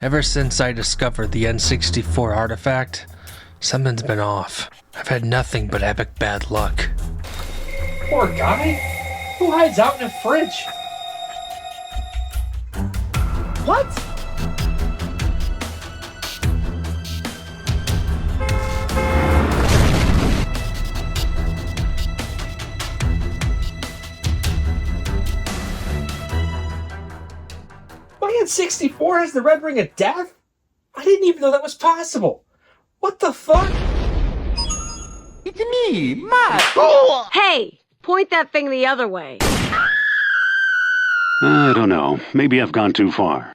Ever since I discovered the N64 artifact, something's been off. I've had nothing but epic bad luck. Poor guy. Who hides out in a fridge? What? My N64 has the red ring of death? I didn't even know that was possible. What the fuck? It's me, Matt. Hey, point that thing the other way. I don't know. Maybe I've gone too far.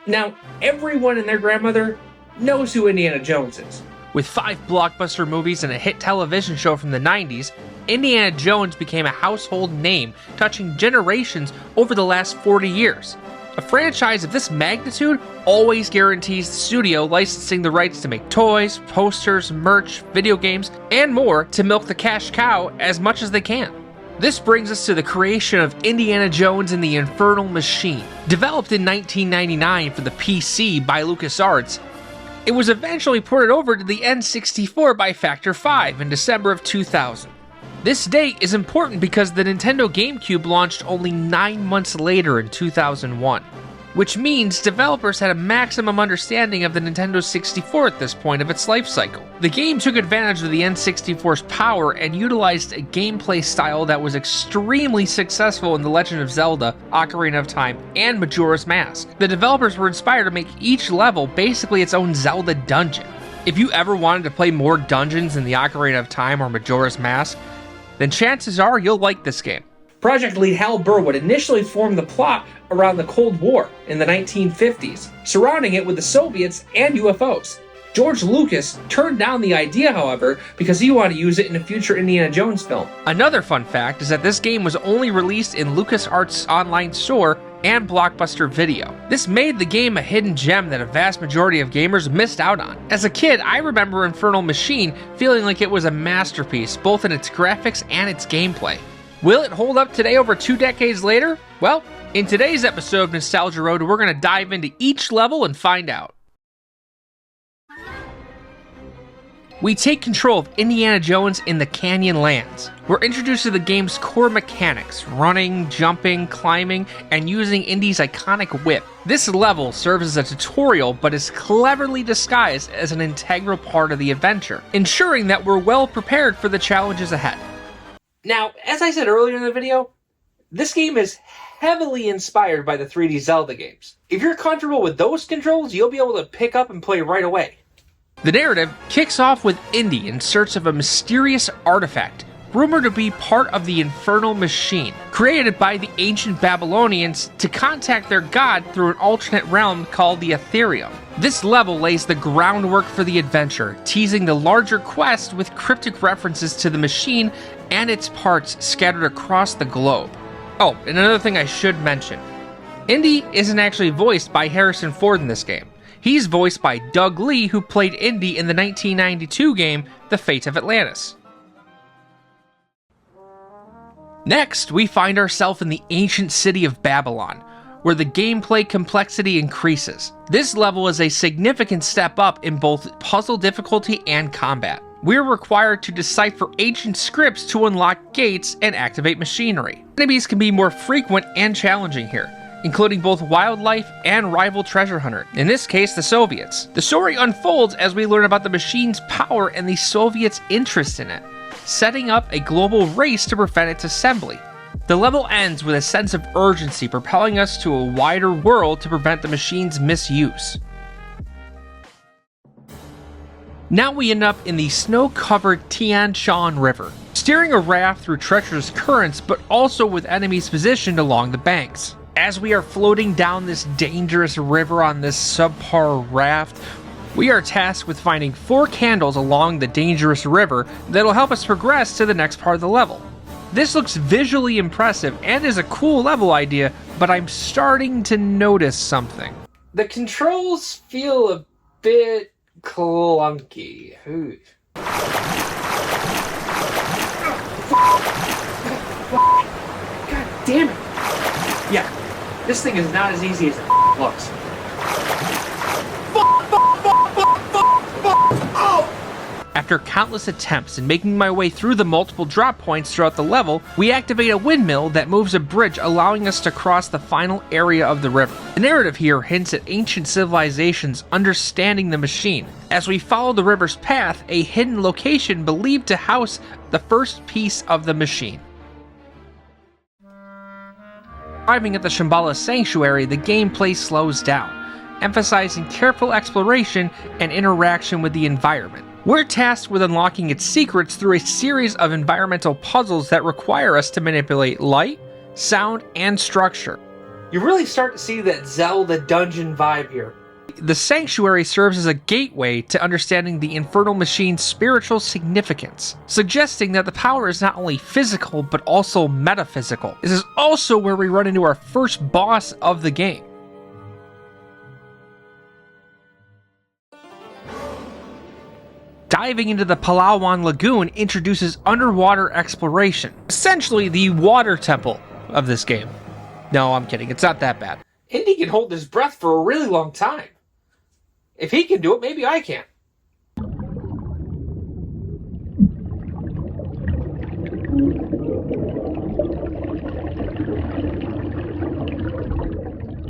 Now, everyone and their grandmother knows who Indiana Jones is. With 5 blockbuster movies and a hit television show from the 90s, Indiana Jones became a household name, touching generations over the last 40 years. A franchise of this magnitude always guarantees the studio licensing the rights to make toys, posters, merch, video games, and more to milk the cash cow as much as they can. This brings us to the creation of Indiana Jones and the Infernal Machine. Developed in 1999 for the PC by LucasArts, it was eventually ported over to the N64 by Factor 5 in December of 2000. This date is important because the Nintendo GameCube launched only 9 months later in 2001, which means developers had a maximum understanding of the Nintendo 64 at this point of its life cycle. The game took advantage of the N64's power and utilized a gameplay style that was extremely successful in The Legend of Zelda, Ocarina of Time, and Majora's Mask. The developers were inspired to make each level basically its own Zelda dungeon. If you ever wanted to play more dungeons in the Ocarina of Time or Majora's Mask, then chances are you'll like this game. Project lead Hal Burwood initially formed the plot around the Cold War in the 1950s, surrounding it with the Soviets and UFOs. George Lucas turned down the idea, however, because he wanted to use it in a future Indiana Jones film. Another fun fact is that this game was only released in LucasArts' online store and Blockbuster Video. This made the game a hidden gem that a vast majority of gamers missed out on. As a kid, I remember Infernal Machine feeling like it was a masterpiece, both in its graphics and its gameplay. Will it hold up today over 2 decades later? Well, in today's episode of Nostalgia Road, we're going to dive into each level and find out. We take control of Indiana Jones in the Canyonlands. We're introduced to the game's core mechanics, running, jumping, climbing, and using Indy's iconic whip. This level serves as a tutorial, but is cleverly disguised as an integral part of the adventure, ensuring that we're well prepared for the challenges ahead. Now, as I said earlier in the video, this game is heavily inspired by the 3D Zelda games. If you're comfortable with those controls, you'll be able to pick up and play right away. The narrative kicks off with Indy in search of a mysterious artifact, rumored to be part of the Infernal Machine, created by the ancient Babylonians to contact their god through an alternate realm called the Aetherium. This level lays the groundwork for the adventure, teasing the larger quest with cryptic references to the machine and its parts scattered across the globe. Oh, and another thing I should mention. Indy isn't actually voiced by Harrison Ford in this game. He's voiced by Doug Lee, who played Indy in the 1992 game, The Fate of Atlantis. Next, we find ourselves in the ancient city of Babylon, where the gameplay complexity increases. This level is a significant step up in both puzzle difficulty and combat. We're required to decipher ancient scripts to unlock gates and activate machinery. Enemies can be more frequent and challenging here, including both wildlife and rival treasure hunter, in this case the Soviets. The story unfolds as we learn about the machine's power and the Soviets' interest in it, setting up a global race to prevent its assembly. The level ends with a sense of urgency, propelling us to a wider world to prevent the machine's misuse. Now we end up in the snow-covered Tian River, steering a raft through treacherous currents, but also with enemies positioned along the banks. As we are floating down this dangerous river on this subpar raft, we are tasked with finding 4 candles along the dangerous river that'll help us progress to the next part of the level. This looks visually impressive and is a cool level idea, but I'm starting to notice something. The controls feel a bit clunky. Ooh. God damn it. Yeah, this thing is not as easy as it looks. after countless attempts and making my way through the multiple drop points throughout the level, we activate a windmill that moves a bridge, allowing us to cross the final area of the river. The narrative here hints at ancient civilizations understanding the machine. As we follow the river's path, a hidden location believed to house the first piece of the machine. Arriving at the Shambhala Sanctuary, the gameplay slows down, emphasizing careful exploration and interaction with the environment. We're tasked with unlocking its secrets through a series of environmental puzzles that require us to manipulate light, sound, and structure. You really start to see that Zelda dungeon vibe here. The sanctuary serves as a gateway to understanding the Infernal Machine's spiritual significance, suggesting that the power is not only physical but also metaphysical. This is also where we run into our first boss of the game. Diving into the Palawan Lagoon introduces underwater exploration, essentially the water temple of this game. No, I'm kidding, it's not that bad. Indy can hold his breath for a really long time. If he can do it, maybe I can.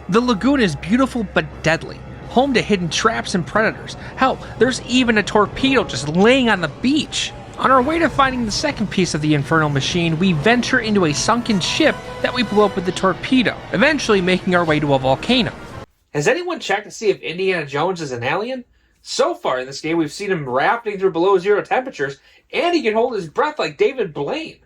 The lagoon is beautiful but deadly, home to hidden traps and predators. Hell, there's even a torpedo just laying on the beach. On our way to finding the second piece of the Infernal Machine, we venture into a sunken ship that we blow up with the torpedo, eventually making our way to a volcano. Has anyone checked to see if Indiana Jones is an alien? So far in this game, we've seen him rafting through below zero temperatures, and he can hold his breath like David Blaine.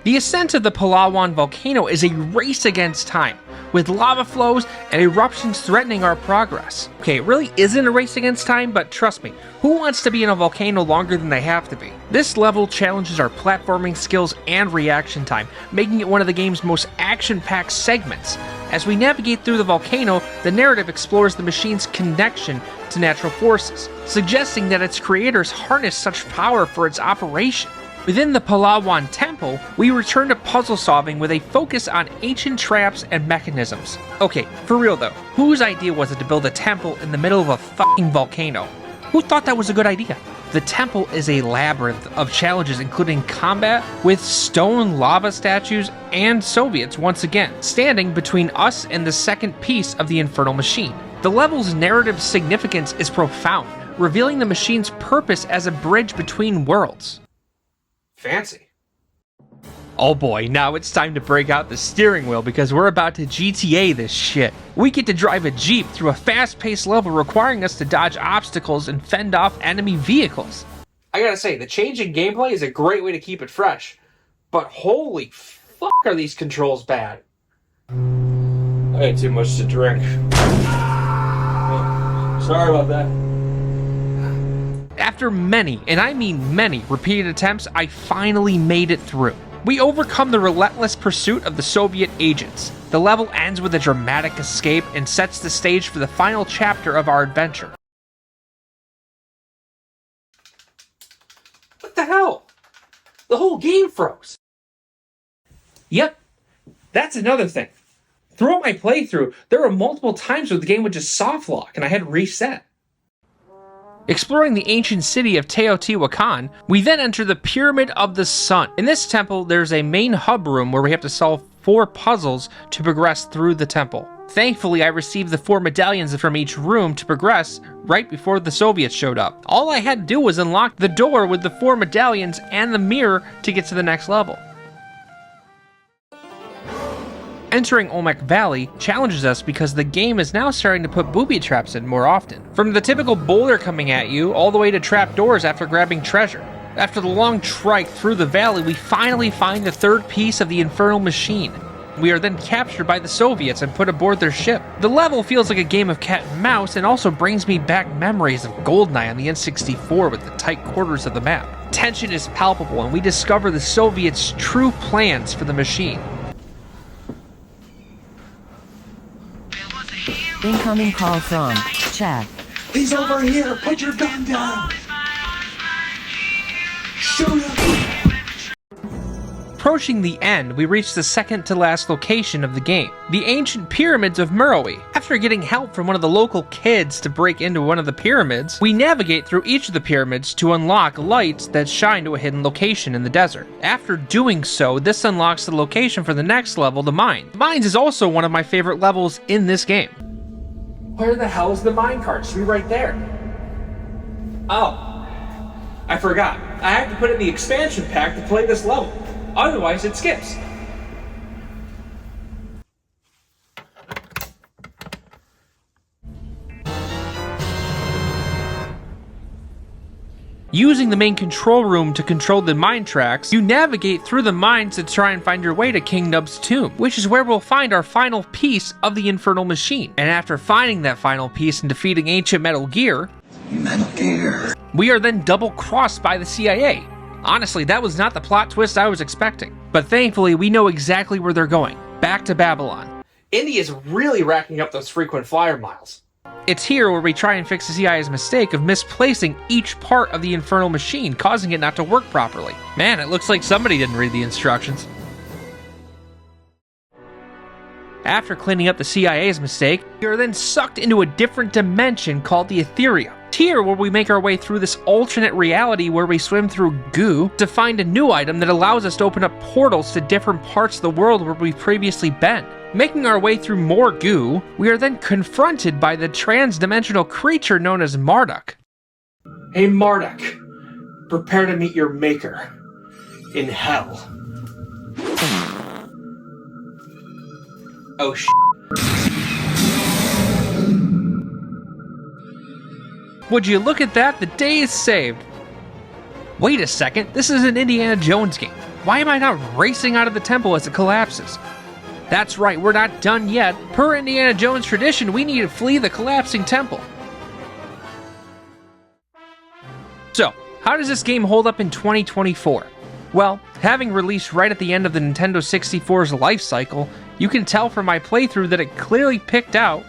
The ascent of the Palawan Volcano is a race against time, with lava flows and eruptions threatening our progress. Okay, it really isn't a race against time, but trust me, who wants to be in a volcano longer than they have to be? This level challenges our platforming skills and reaction time, making it one of the game's most action-packed segments. As we navigate through the volcano, the narrative explores the machine's connection to natural forces, suggesting that its creators harness such power for its operation. Within the Palawan Temple, we return to puzzle solving with a focus on ancient traps and mechanisms. Okay, for real though, whose idea was it to build a temple in the middle of a fucking volcano? Who thought that was a good idea? The temple is a labyrinth of challenges, including combat with stone lava statues and Soviets once again, standing between us and the second piece of the Infernal Machine. The level's narrative significance is profound, revealing the machine's purpose as a bridge between worlds. Fancy. Oh boy, now it's time to break out the steering wheel because we're about to GTA this shit. We get to drive a Jeep through a fast-paced level requiring us to dodge obstacles and fend off enemy vehicles. I gotta say, the change in gameplay is a great way to keep it fresh, but holy fuck are these controls bad. I had too much to drink. Sorry about that. After many, and I mean many, repeated attempts, I finally made it through. We overcome the relentless pursuit of the Soviet agents. The level ends with a dramatic escape and sets the stage for the final chapter of our adventure. What the hell? The whole game froze. Yep, that's another thing. Throughout my playthrough, there were multiple times where the game would just soft lock and I had to reset. Exploring the ancient city of Teotihuacan, we then enter the Pyramid of the Sun. In this temple, there's a main hub room where we have to solve 4 puzzles to progress through the temple. Thankfully, I received the 4 medallions from each room to progress right before the Soviets showed up. All I had to do was unlock the door with the 4 medallions and the mirror to get to the next level. Entering Olmec Valley challenges us because the game is now starting to put booby traps in more often. From the typical boulder coming at you, all the way to trapdoors after grabbing treasure. After the long trike through the valley, we finally find the third piece of the Infernal Machine. We are then captured by the Soviets and put aboard their ship. The level feels like a game of cat and mouse and also brings me back memories of GoldenEye on the N64 with the tight quarters of the map. Tension is palpable and we discover the Soviets' true plans for the machine. Incoming call from chat. He's over here. Put your gun down. Shoot him. Approaching the end, we reach the second to last location of the game, the ancient pyramids of Meroe. After getting help from one of the local kids to break into one of the pyramids, we navigate through each of the pyramids to unlock lights that shine to a hidden location in the desert. After doing so, this unlocks the location for the next level, the mine. Mines is also one of my favorite levels in this game. Where the hell is the minecart? Should be right there. Oh, I forgot. I have to put in the expansion pack to play this level. Otherwise, it skips. Using the main control room to control the mine tracks, you navigate through the mines to try and find your way to King Nub's tomb, which is where we'll find our final piece of the Infernal Machine. And after finding that final piece and defeating ancient Metal Gear, we are then double-crossed by the CIA. Honestly, that was not the plot twist I was expecting. But thankfully, we know exactly where they're going. Back to Babylon. Indy's really racking up those frequent flyer miles. It's here where we try and fix the CIA's mistake of misplacing each part of the Infernal Machine, causing it not to work properly. Man, it looks like somebody didn't read the instructions. After cleaning up the CIA's mistake, we are then sucked into a different dimension called the Aetherium. It's here where we make our way through this alternate reality where we swim through goo to find a new item that allows us to open up portals to different parts of the world where we've previously been. Making our way through more goo, we are then confronted by the trans-dimensional creature known as Marduk. Hey Marduk, prepare to meet your maker in hell. Oh sh**. Would you look at that? The day is saved. Wait a second, this is an Indiana Jones game. Why am I not racing out of the temple as it collapses? That's right, we're not done yet. Per Indiana Jones tradition, we need to flee the collapsing temple. So, how does this game hold up in 2024? Well, having released right at the end of the Nintendo 64's life cycle, you can tell from my playthrough that it clearly picked out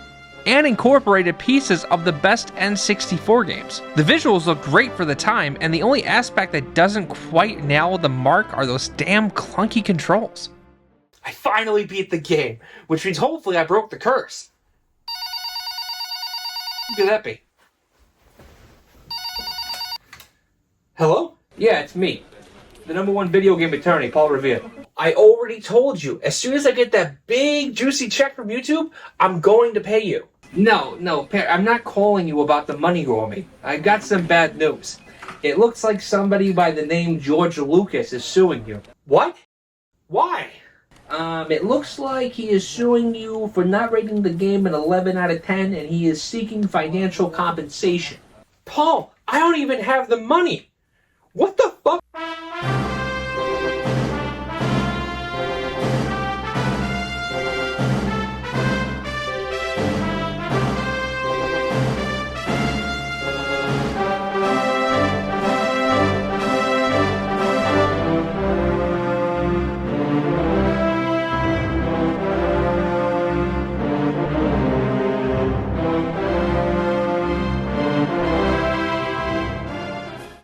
and incorporated pieces of the best N64 games. The visuals look great for the time, and the only aspect that doesn't quite nail the mark are those damn clunky controls. I finally beat the game, which means hopefully I broke the curse. Who could that be? Hello? Yeah, it's me. The #1 video game attorney, Paul Revere. I already told you, as soon as I get that big juicy check from YouTube, I'm going to pay you. No, I'm not calling you about the money you owe me. I got some bad news. It looks like somebody by the name George Lucas is suing you. What? Why? It looks like he is suing you for not rating the game an 11 out of 10, and he is seeking financial compensation. Paul, I don't even have the money. What the fuck